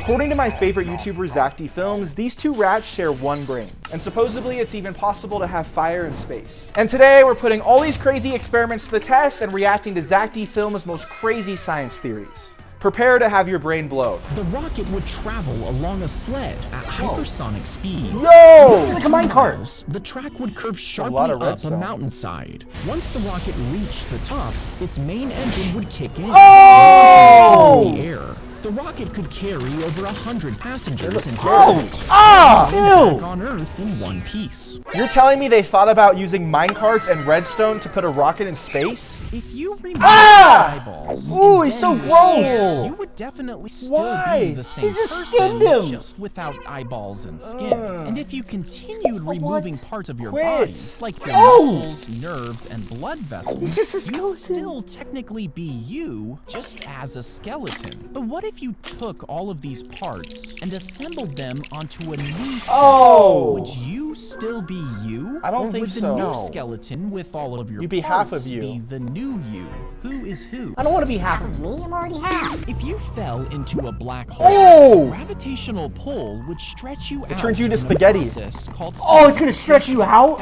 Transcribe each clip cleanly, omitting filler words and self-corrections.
According to my favorite YouTuber, Zack Films, these two rats share one brain. And supposedly it's even possible to have fire in space. And today we're putting all these crazy experiments to the test and reacting to Zack Films' most crazy science theories. Prepare to have your brain blow. The rocket would travel along a sled at hypersonic speeds. Yo! It's like a minecart. The track would curve sharply up a mountainside. Once the rocket reached the top, its main engine would kick in, launching into the air. The rocket could carry over 100 passengers into orbit, back on Earth in one piece. You're telling me they thought about using minecarts and redstone to put a rocket in space? If you remove the eyeballs, ooh, he's so gross. You would definitely still be the same person, just without eyeballs and skin. And if you continued removing parts of your body, like your muscles, nerves, and blood vessels, you'd still technically be you, just as a skeleton. But what if you took all of these parts and assembled them onto a new skeleton? Would you still be you? I don't think so. Would the new skeleton with all of your You'd be parts half of you. be the new you? Who is who? I don't want to be half of me. I'm already half. If you fell into a black hole, the gravitational pull would stretch you out. It turns you into spaghetti. Called Oh, it's gonna stretch you out?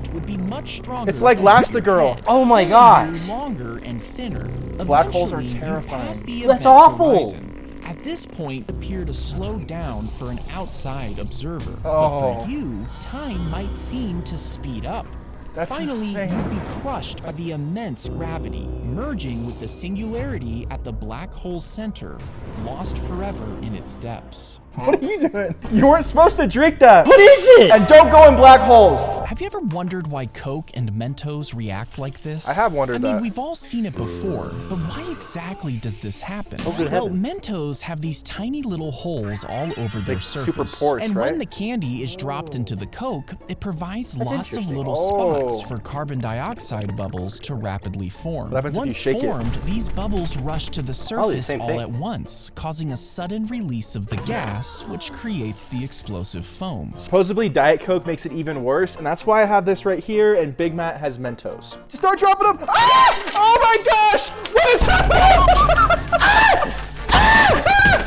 Seat would be much stronger. It's like Elastigirl. Oh my gosh. Longer and thinner. Black holes are Eventually, terrifying. pass the That's event awful. horizon. At this point, it appeared to slow down for an outside observer. But for you, time might seem to speed up. That's Finally, insane. you'd be crushed by the immense gravity, merging with the singularity at the black hole's center, lost forever in its depths. What are you doing? You weren't supposed to drink that. What is it? And don't go in black holes. Have you ever wondered why Coke and Mentos react like this? I have wondered that. I mean, we've all seen it before, but why exactly does this happen? good Well, heavens. Mentos have these tiny little holes all over their surface. super porous, and right? when the candy is dropped into the Coke, it provides lots of interesting. little spots for carbon dioxide bubbles to rapidly form. What happens if you Once shake it? formed, these bubbles rush to the surface same all thing. at once, causing a sudden release of the gas, which creates the explosive foam. Supposedly Diet Coke makes it even worse, and that's why I have this right here, and Big Matt has Mentos. Just start dropping them. Ah! Oh my gosh! What is happening?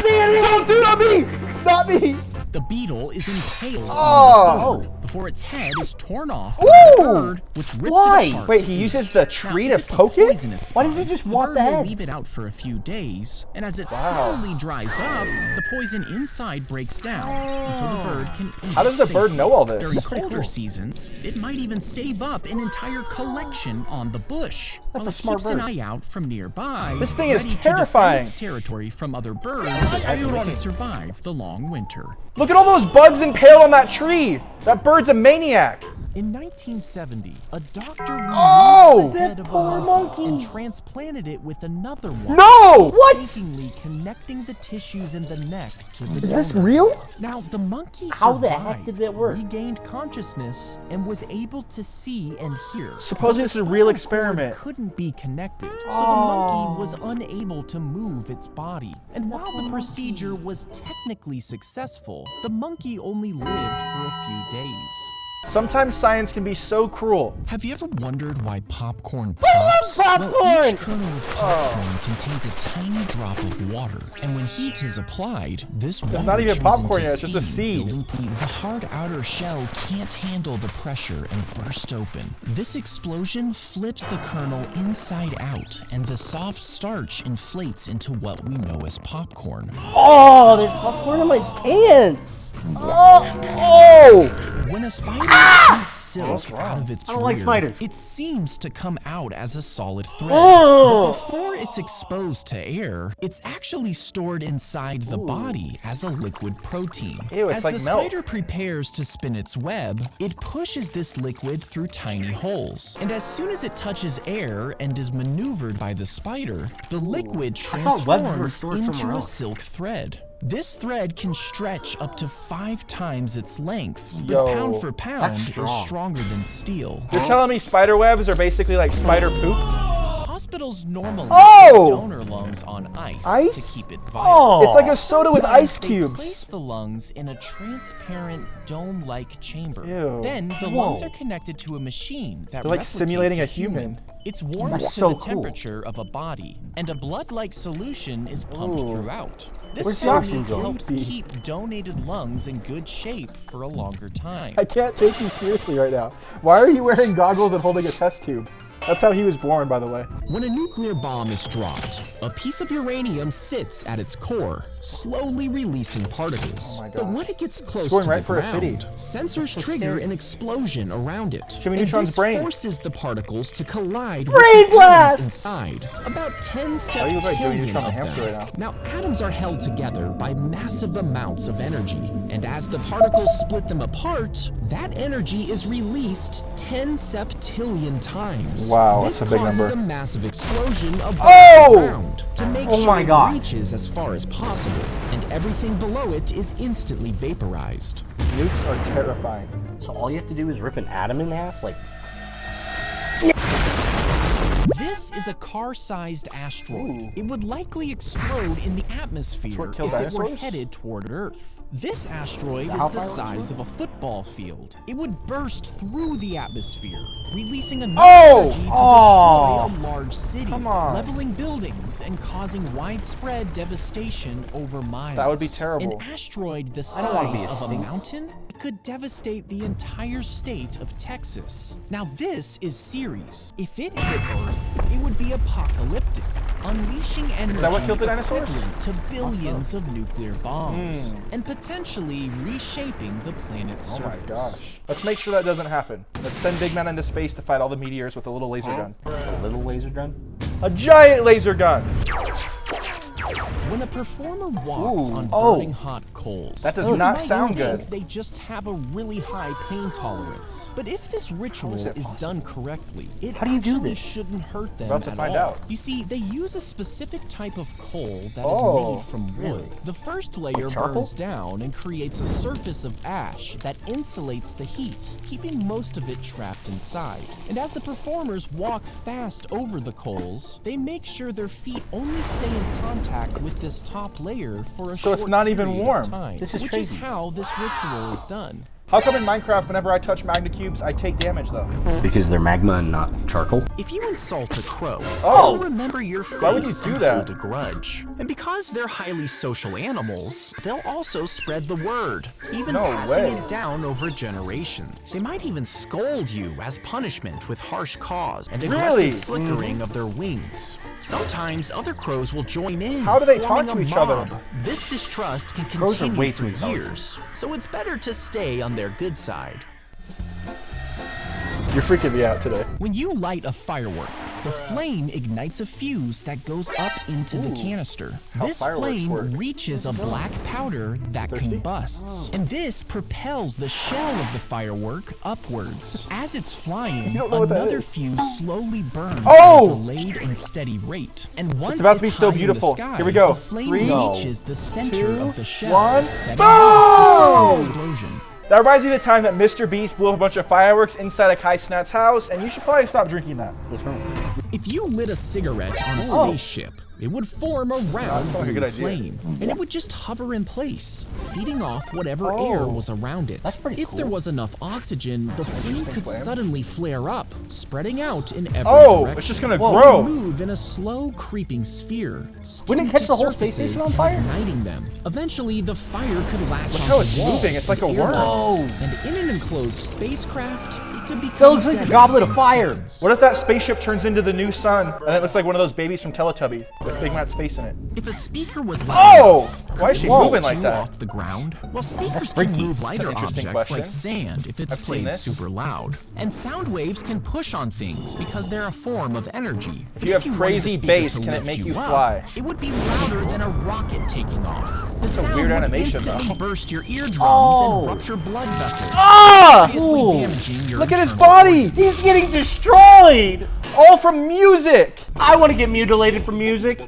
Don't do it on me! Not me! The beetle is impaled on the thorn before its head is torn off by the bird, which rips it apart. Wait, to he eat. uses the tree Now, to if it's a poke it? poisonous Why does he spot, just want bird the will head? leave it out for a few days, and as it slowly dries up, the poison inside breaks down until the bird can eat How it does the bird safely. know all this? During That's pretty colder cool. seasons, it might even save up an entire collection on the bush. That's while a it smart keeps an bird. eye out from nearby. This thing is ready terrifying. to defend its territory from other birds as it can survive the long winter. Look at all those bugs impaled on that tree! That bird's a maniac! In 1970, a doctor Oh! removed the head of a poor monkey and monkey. transplanted it with another one. No! Painstakingly connecting the tissues in the neck to the Is this donor. real? Now, the monkey How the survived, heck did that work? regained consciousness, and was able to see and hear. Supposedly But this the is a real spinal experiment. cord couldn't be connected, so the monkey was unable to move its body. And while the procedure was technically successful, the monkey only lived for a few days. Sometimes science can be so cruel. Have you ever wondered why popcorn love pops? Well, popcorn! each kernel of popcorn contains a tiny drop of water, and when heat is applied, this water not even turns popcorn into yet, it's just a steam, seed. building the hard outer shell can't handle the pressure and burst open. This explosion flips the kernel inside out, and the soft starch inflates into what we know as popcorn. Oh, there's popcorn in my pants. When a spider shoots silk out of its I don't like rear, spiders. it seems to come out as a solid thread. Oh. But before it's exposed to air, it's actually stored inside the body as a liquid protein. Ew, it's as like the milk. spider prepares to spin its web, it pushes this liquid through tiny holes. And as soon as it touches air and is maneuvered by the spider, the liquid thought webs were transforms stored into somewhere a else. silk thread. This thread can stretch up to 5 times its length, but Yo, pound for pound that's is strong. stronger than steel. You're telling me spider webs are basically like spider poop? Hospitals normally Oh! put donor lungs on ice to keep it vital. Oh. It's like a soda with Sometimes ice they cubes. place the lungs in a transparent dome-like chamber. Ew. Then the lungs are connected to a machine that They're like replicates simulating a human. It's warmed That's to so the cool. temperature of a body, and a blood-like solution is pumped throughout. This Where's the oxygen technique go? helps Creepy. keep donated lungs in good shape for a longer time. I can't take you seriously right now. Why are you wearing goggles and holding a test tube? That's how he was born, by the way. When a nuclear bomb is dropped, a piece of uranium sits at its core, slowly releasing particles. Oh my But gosh. when it gets close going to right the for a ground, city. sensors trigger an explosion around it. Jimmy and Neutron's this brain. forces the particles to collide Brain with the blast! atoms inside. About 10 Are you like Jimmy septillion Neutron the of hamster them. right now? Now, atoms are held together by massive amounts of energy, and as the particles split them apart, that energy is released 10 septillion times. Wow, This that's a big causes number. a massive explosion above Oh! the ground to make Oh sure my it God. reaches as far as possible, and everything below it is instantly vaporized. Nukes are terrifying. So all you have to do is rip an atom in half? Like, This is a car-sized asteroid. It would likely explode in the atmosphere what if killed it were dinosaurs? headed toward Earth. This asteroid that is how the fireworks size of a football field. It would burst through the atmosphere, releasing enough Oh! energy to destroy Oh! a large city, Come on. leveling buildings and causing widespread devastation over miles. That would be terrible. An asteroid the don't wanna be size a of a stink. mountain could devastate the entire state of Texas. Now this is serious. If it hit Earth, it would be apocalyptic, unleashing energy that what killed the dinosaurs? equivalent to billions of nuclear bombs, and potentially reshaping the planet's Oh my surface. gosh. Let's make sure that doesn't happen. Let's send Big Man into space to fight all the meteors with a little laser gun. a little laser gun? A giant laser gun! When a performer walks Ooh. on Oh. burning hot coals, That does you not might sound think good. They just have a really high pain tolerance. But if this ritual it is done correctly, it How do you do actually this? shouldn't hurt them About to at find all. out. You see, they use a specific type of coal that is Oh, made from wood. The first layer charcoal? burns down and creates a surface of ash that insulates the heat, keeping most of it trapped inside. And as the performers walk fast over the coals, they make sure their feet only stay in contact with this top layer for a So short it's not even period of warm. time, This is which crazy. is how this ritual is done. How come in Minecraft, whenever I touch magna cubes, I take damage though? Because they're magma and not charcoal? If you insult a crow, Oh. they'll remember your face Why would you do and that? hold a grudge. And because they're highly social animals, they'll also spread the word, even No passing way. it down over generations. They might even scold you as punishment with harsh caws and aggressive Really? flickering of their wings. Sometimes other crows will join in. How do they forming talk to a each other? mob. This distrust can Crows are continue way for too intelligent. years, so it's better to stay on their good side. You're freaking me out today. When you light a firework, the flame ignites a fuse that goes up into the canister. This fireworks flame work. reaches a black powder that Thirsty? combusts, and this propels the shell of the firework upwards. As it's flying, don't know what that another is. fuse slowly burns Oh! at a delayed and steady rate. And once about to be it's so high in the beautiful. sky, Here we go. the flame 3, reaches the center 2, of the shell, 1, setting off the second boom! explosion. That reminds me of the time that Mr. Beast blew up a bunch of fireworks inside of Kai Snat's house, and you should probably stop drinking that. What's wrong? If you lit a cigarette on a spaceship, it would form a round like a blue good idea. flame, and it would just hover in place, feeding off whatever air was around it. That's pretty If there cool. was enough oxygen, the flame could flame. suddenly flare up, spreading out in every Oh, direction. it's just gonna It grow. would move in a slow, creeping sphere, Wouldn't it sticking catch the to whole space station surfaces on fire? and igniting them. Eventually, the fire could latch Look onto how it's walls moving, it's like and a worm. air ducts, Whoa. and in an enclosed spacecraft, it could become That looks like a deadly goblet of in fire. seconds. What if that spaceship turns into the new sun, and it looks like one of those babies from Teletubby with Big Matt's face in it? If a speaker was loud Oh! enough, Why is she could it moving lift like you that? off the ground? Well, speakers can freaky. move lighter That's an interesting objects like question. sand if it's I've seen played this. super loud. And sound waves can push on things because they're a form of energy. But you have wanted crazy the speaker bass, to can it lift make you up, fly? It would be louder than a rocket taking off. The sound weird would animation, instantly though. burst your eardrums Oh. and rupture blood vessels. Ah! seriously Ooh. damaging your Look at his internal body! organs. He's getting destroyed! All from music! I want to get mutilated from music.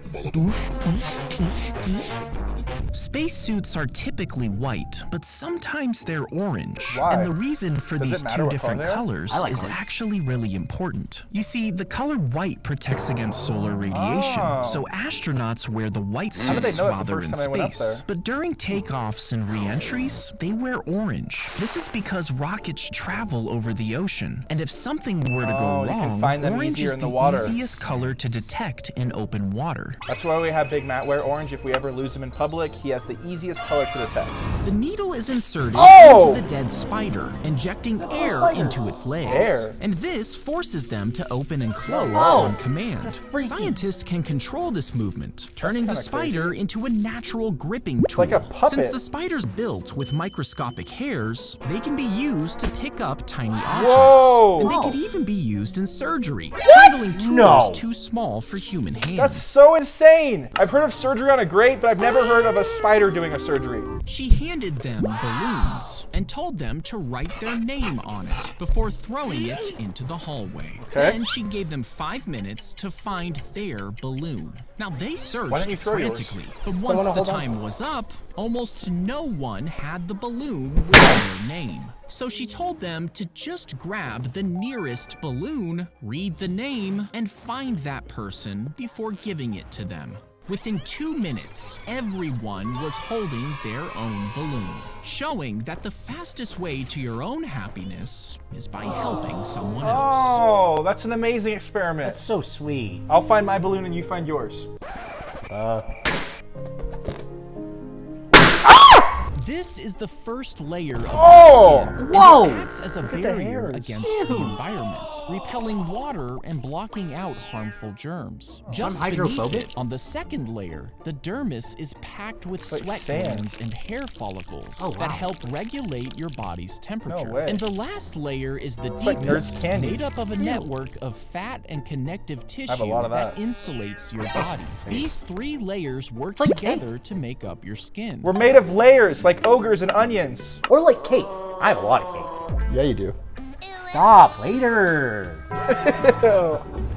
Spacesuits are typically white, but sometimes they're orange. Why? And the reason for Does these it matter two what different color they are? colors is actually really important. You see, the color white protects against solar radiation, so astronauts wear the white How did they suits know it while the they're in first time I went up space. there? But during takeoffs and re-entries, they wear orange. This is because rockets travel over the ocean, and if something were to go you can wrong, find them orange easier is in the the water. easiest color to detect in open water. That's why we have Big Matt wear orange. If we ever lose him in public, he has the easiest color to detect. The needle is inserted Oh! into the dead spider, injecting air into its legs. Air? And this forces them to open and close on command. Scientists can control this movement, turning the spider into a natural gripping tool. like a puppet. Since the spider's built with microscopic hairs, they can be used to pick up tiny objects. Whoa! And they could even be used in surgery, handling tools too small for human hands. That's so insane. I've heard of surgery on a grate, but I've never heard of a spider doing a surgery. She handed them balloons and told them to write their name on it before throwing it into the hallway. Okay. Then she gave them 5 minutes to find their balloon. Now they searched don't you throw yours? frantically, but once the time was up, almost no one had the balloon with their name. So she told them to just grab the nearest balloon, read the name, and find that person before giving it to them. Within 2 minutes, everyone was holding their own balloon, showing that the fastest way to your own happiness is by helping someone else. Oh, that's an amazing experiment. That's so sweet. I'll find my balloon and you find yours. This is the first layer of Oh! your skin, and Whoa! it acts as a barrier hairs. against the environment, repelling water and blocking out harmful germs. Just beneath hydrophobic? it, on the second layer, the dermis is packed with like sweat sand. glands and hair follicles that wow. help regulate your body's temperature. No way. And the last layer is the like Nerd's deepest, candy. made up of a network of fat and connective tissue lot of that. insulates your body. These 3 layers work together to make up your skin. We're made of layers, like ogres and onions. Or like cake. I have a lot of cake. Yeah, you do. Stop later.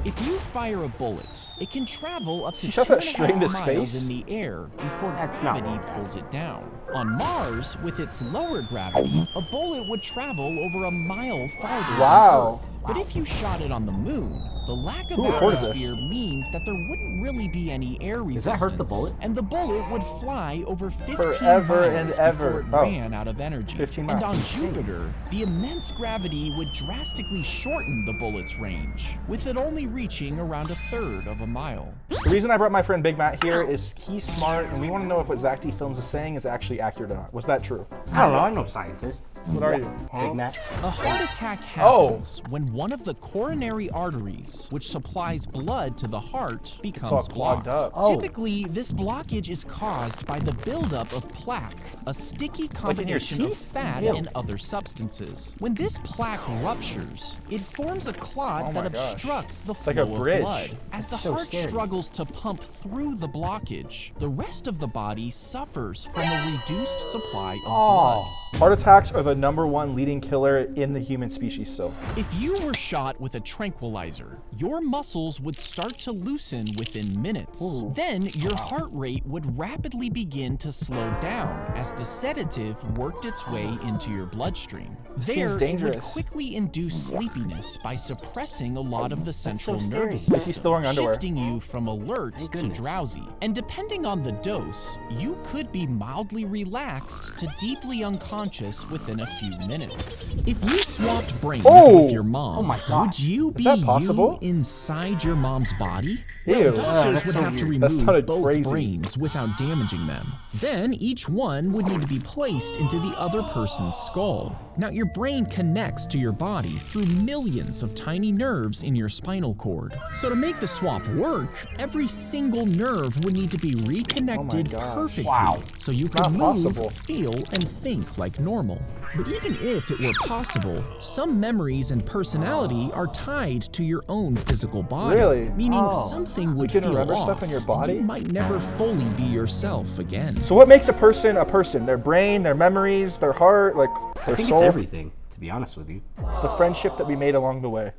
If you fire a bullet, it can travel up to shot that 2.5 straight into miles space? in the air before That's not gravity right. pulls it down. On Mars, with its lower gravity, a bullet would travel over a mile farther Wow. than Earth. But if you shot it on the moon, the lack of Who recorded this? atmosphere means that there wouldn't really be any air resistance. Does that hurt the bullet? And the bullet would fly over 15 Forever miles and before ever. it Oh. ran out of energy. 15 And miles. on Jupiter, the immense gravity would drastically shorten the bullet's range, with it only reaching around 1/3 of a mile. The reason I brought my friend Big Matt here is he's smart, and we want to know if what Zack D Films is saying is actually accurate or not. Was that true? I don't know. I'm no scientist. What are you? Big Mac. A heart attack Oh. happens when one of the coronary arteries, which supplies blood to the heart, becomes clogged blocked. up. Oh. Typically, this blockage is caused by the buildup of plaque, a sticky in your combination of teeth? fat Ew. and other substances. When this plaque ruptures, it forms a clot Oh that my gosh. obstructs the like flow a bridge. of blood. As the so heart scary. struggles to pump through the blockage, the rest of the body suffers from a reduced supply of blood. Heart attacks are the #1 leading killer in the human species still. If you were shot with a tranquilizer, your muscles would start to loosen within minutes. Then your heart rate would rapidly begin to slow down as the sedative worked its way into your bloodstream. There, it would dangerous. quickly induce sleepiness by suppressing a lot of the central so nervous scary. Like he's system, still wearing underwear. shifting you from alert to goodness. drowsy. And depending on the dose, you could be mildly relaxed to deeply unconscious within a few minutes. If you swapped brains Oh! with your mom, Oh my God. would you be that possible? you inside your mom's body? Ew. Doctors that's would so have to weird. That remove sounded both crazy. brains without damaging them. Then each one would need to be placed into the other person's skull. Now your brain connects to your body through millions of tiny nerves in your spinal cord. So to make the swap work, every single nerve would need to be reconnected gosh. perfectly. Wow. So you not could move, possible. feel, and think like normal. But even if it were possible, some memories and personality are tied to your own physical body. Really? Meaning something would can feel remember off, stuff in your and body? you might never fully be yourself again. So what makes a person a person? Their brain, their memories, their heart, like their I think soul? it's everything, to be honest with you. It's the friendship that we made along the way.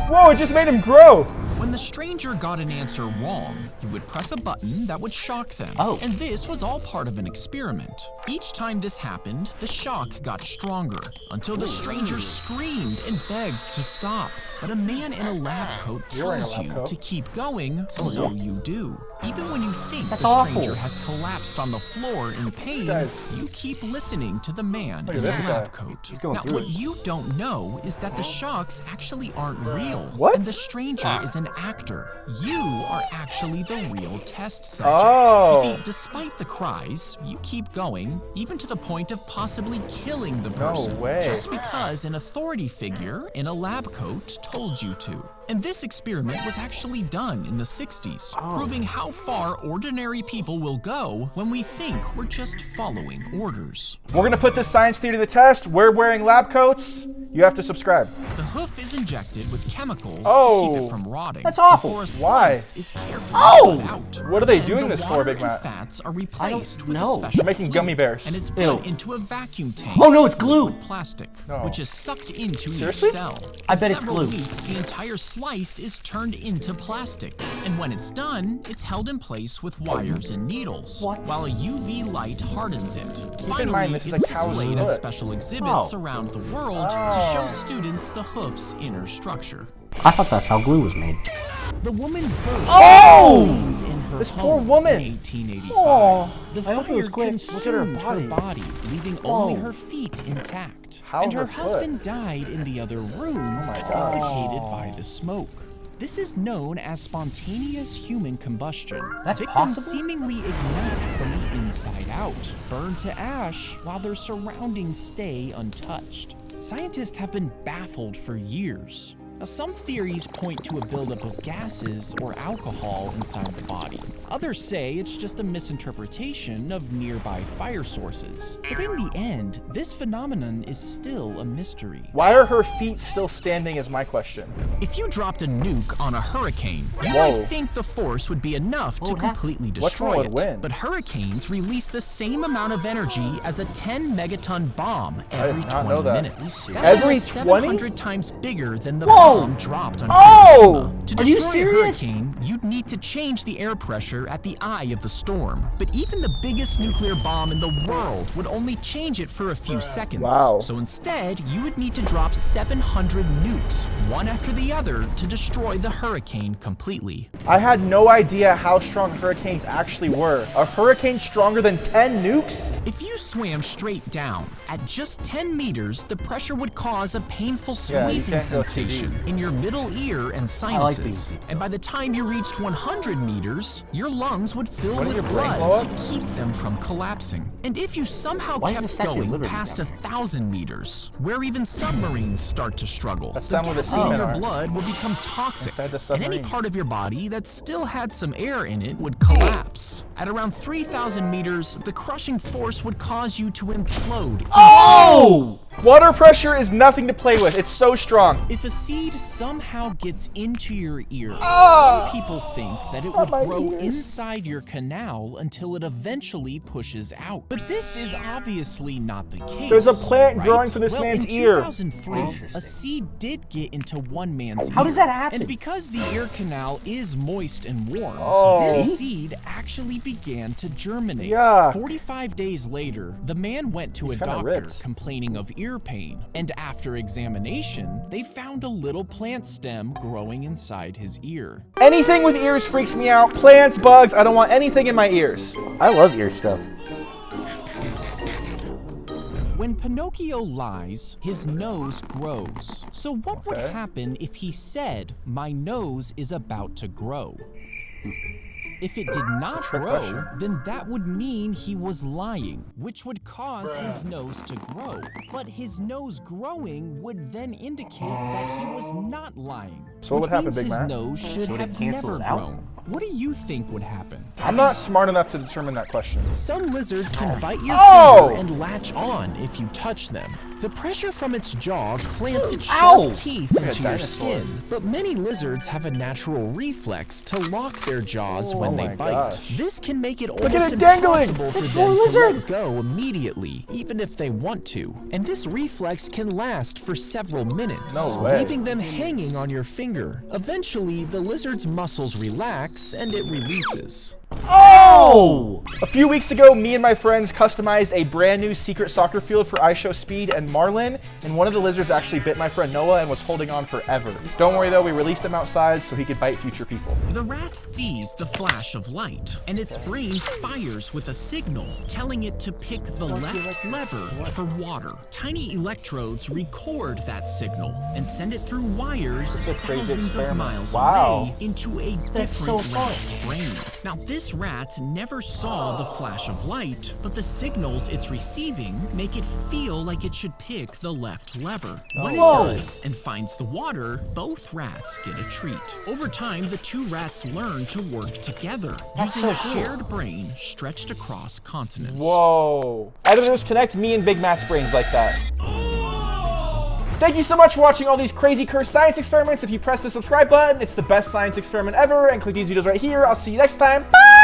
Whoa, it just made him grow. When the stranger got an answer wrong, he would press a button that would shock them. Oh. And this was all part of an experiment. Each time this happened, the shock got stronger until the stranger screamed and begged to stop. But a man in a lab coat tells you to keep going, so you do. Even when you think the stranger has collapsed on the floor in pain, you keep listening to the man in the lab coat. Now, what you don't know is that the shocks actually aren't real. What? And the stranger is an actor. You are actually the real test subject. Oh. You see, despite the cries, you keep going, even to the point of possibly killing the person. No way. Just because an authority figure in a lab coat told you to. And this experiment was actually done in the 60s, proving how far ordinary people will go when we think we're just following orders. We're gonna put this science theory to the test. We're wearing lab coats. You have to subscribe. The hoof is injected with chemicals to Oh. keep it from rotting. That's awful. Before a Why? slice is carefully cut out. What are they Then doing the this for, water Big and Matt? fats are replaced with a know. special They're making fluid, gummy bears. and it's put into a vacuum tank. Oh, no, it's of glue. liquid plastic, No. which is sucked into Seriously? each cell. I In bet it's several glue. weeks, the entire slice is turned into plastic, and when it's done, it's held in place with wires and needles, while a UV light hardens it. Finally, mind, this is it's like Tao's displayed at foot. special exhibits Oh. around the world to show students the hoof's inner structure. I thought that's how glue was made. The woman burst Oh! flames in her This home poor woman. in 1885. Oh, The I hope it fire was quick. consumed Look at her her body, leaving only her feet intact. How and her her foot? husband died in the other room, suffocated by the smoke. This is known as spontaneous human combustion. That's Victims possible? seemingly ignite from the inside out, burn to ash while their surroundings stay untouched. Scientists have been baffled for years. Now, some theories point to a buildup of gases or alcohol inside the body. Others say it's just a misinterpretation of nearby fire sources. But in the end, this phenomenon is still a mystery. Why are her feet still standing is my question. If you dropped a nuke on a hurricane, you Whoa. might think the force would be enough to completely Which one destroy would it. win? But hurricanes release the same amount of energy as a 10 megaton bomb every did not 20 know that. minutes. That's Every almost 20? 700 times bigger than the Whoa. bomb dropped on Oh! Hiroshima. To Are you destroy a serious? hurricane, you'd need to change the air pressure at the eye of the storm. But even the biggest nuclear bomb in the world would only change it for a few seconds. Wow. So instead, you would need to drop 700 nukes, one after the other, to destroy the hurricane completely. I had no idea how strong hurricanes actually were. A hurricane stronger than 10 nukes? If you swam straight down, at just 10 meters, the pressure would cause a painful Yeah, you squeezing can't go too sensation deep. in your middle ear and sinuses. And by the time you reached 100 meters, your lungs would fill Wouldn't with your brain blow blood up? to keep them from collapsing. And if you somehow Why is kept the Statue of going Liberty past down 1,000 meters, where even submarines start to struggle, That's the down where the gases in seamen your are. blood would become toxic, Inside the and any submarine. part of your body that still had some air in it would collapse. At around 3,000 meters, the crushing force would cause you to implode. Oh! Water pressure is nothing to play with. It's so strong. If a seed somehow gets into your ear, Ah! some people think that it would my grow ears. inside your canal until it eventually pushes out. But this is obviously not the case. There's a plant right? growing from this well, man's in ear. 2003, a seed did get into one man's ear. How does that happen? And because the ear canal is moist and warm, Oh. this seed actually began to germinate. Yeah. 45 days later, the man went to a kinda doctor ripped. complaining of ear pain, and after examination, they found a little plant stem growing inside his ear. Anything with ears freaks me out. Plants, bugs, I don't want anything in my ears. I love ear stuff. When Pinocchio lies, his nose grows. So what would happen if he said, "My nose is about to grow"? If it did not grow, question. then that would mean he was lying, which would cause his nose to grow. But his nose growing would then indicate that he was not lying. So what which would happen, means Big his Mac? nose should Would it have cancel never it out? grown. What do you think would happen? I'm not smart enough to determine that question. Some lizards can bite your finger and latch on if you touch them. The pressure from its jaw clamps its sharp teeth into your skin. But many lizards have a natural reflex to lock their jaws when they bite. Gosh. This can make it almost dangling. impossible for them to let go immediately, even if they want to. And this reflex can last for several minutes, leaving them hanging on your finger. Eventually, the lizard's muscles relax and it releases. Oh! A few weeks ago, me and my friends customized a brand new secret soccer field for iShow Speed and Marlin, and one of the lizards actually bit my friend Noah and was holding on forever. Don't worry though, we released him outside so he could bite future people. The rat sees the flash of light, and its brain fires with a signal, telling it to pick the left lever for water. Tiny electrodes record that signal and send it through wires thousands of miles away into a different rat's brain. Now, this rat never saw the flash of light, but the signals it's receiving make it feel like it should pick the left lever. When it does and finds the water, both rats get a treat. Over time, the two rats learn to work together, using a shared brain stretched across continents. Whoa. Editors, connect me and Big Matt's brains like that. Thank you so much for watching all these crazy cursed science experiments. If you press the subscribe button, it's the best science experiment ever. And click these videos right here. I'll see you next time. Bye!